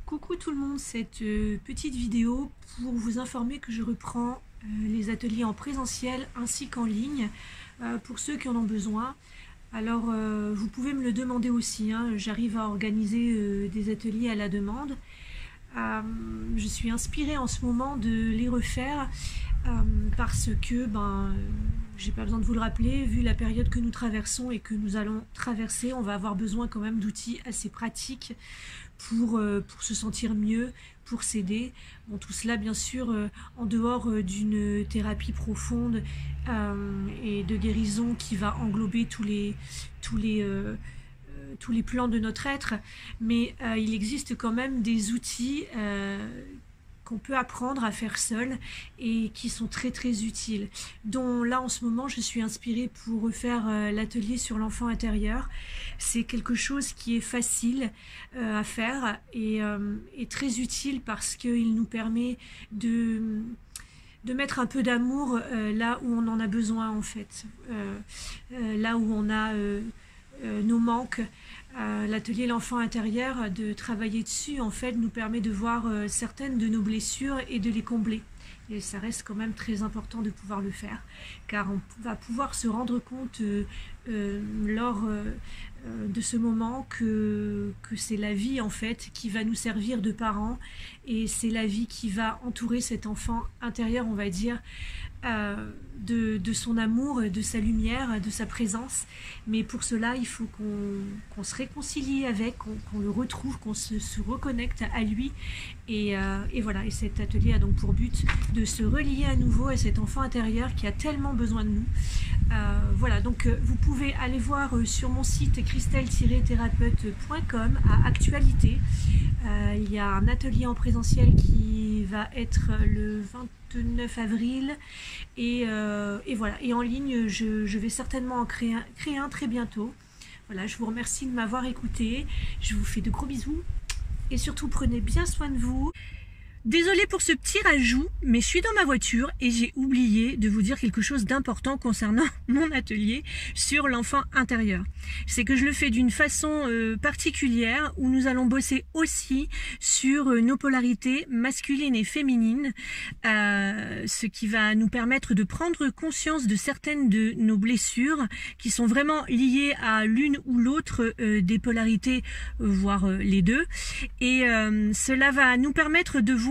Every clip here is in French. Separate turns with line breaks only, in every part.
Coucou tout le monde, cette petite vidéo pour vous informer que je reprends les ateliers en présentiel ainsi qu'en ligne pour ceux qui en ont besoin. Alors vous pouvez me le demander aussi, hein, j'arrive à organiser des ateliers à la demande. Je suis inspirée en ce moment de les refaire parce que j'ai pas besoin de vous le rappeler, vu la période que nous traversons et que nous allons traverser, on va avoir besoin quand même d'outils assez pratiques pour se sentir mieux, pour s'aider. Bon, tout cela bien sûr en dehors d'une thérapie profonde et de guérison qui va englober tous les plans de notre être, mais il existe quand même des outils qu'on peut apprendre à faire seul et qui sont très très utiles, dont là en ce moment je suis inspirée pour refaire l'atelier sur l'enfant intérieur. C'est quelque chose qui est facile à faire et très utile parce qu'il nous permet de mettre un peu d'amour là où on en a besoin en fait, là où on a nos manques. L'atelier l'enfant intérieur, de travailler dessus en fait nous permet de voir certaines de nos blessures et de les combler, et ça reste quand même très important de pouvoir le faire car on va pouvoir se rendre compte lors de ce moment que c'est la vie en fait qui va nous servir de parents, et c'est la vie qui va entourer cet enfant intérieur, on va dire, de son amour, de sa lumière, de sa présence. Mais pour cela il faut qu'on se réconcilie avec, qu'on le retrouve, qu'on se reconnecte à lui, et voilà. Et cet atelier a donc pour but de se relier à nouveau à cet enfant intérieur qui a tellement besoin de nous. Voilà, donc vous pouvez aller voir sur mon site christelle-thérapeute.com à actualité. Il y a un atelier en présentiel qui va être le 29 avril et voilà, et en ligne je vais certainement en créer un très bientôt. Voilà, je vous remercie de m'avoir écouté, je vous fais de gros bisous et surtout prenez bien soin de vous. Désolée pour ce petit rajout, mais je suis dans ma voiture et j'ai oublié de vous dire quelque chose d'important concernant mon atelier sur l'enfant intérieur. C'est que je le fais d'une façon particulière où nous allons bosser aussi sur nos polarités masculines et féminines, ce qui va nous permettre de prendre conscience de certaines de nos blessures qui sont vraiment liées à l'une ou l'autre des polarités, voire les deux. Et cela va nous permettre de voir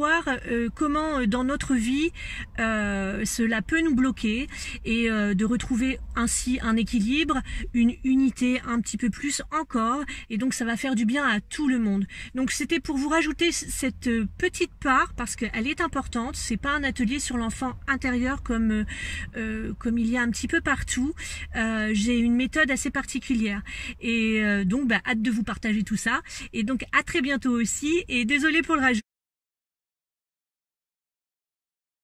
comment dans notre vie cela peut nous bloquer et de retrouver ainsi un équilibre, une unité un petit peu plus encore, et donc ça va faire du bien à tout le monde. Donc c'était pour vous rajouter cette petite part parce qu'elle est importante. C'est pas un atelier sur l'enfant intérieur comme il y a un petit peu partout. J'ai une méthode assez particulière et donc hâte de vous partager tout ça, et donc à très bientôt aussi, et désolée pour le rajout.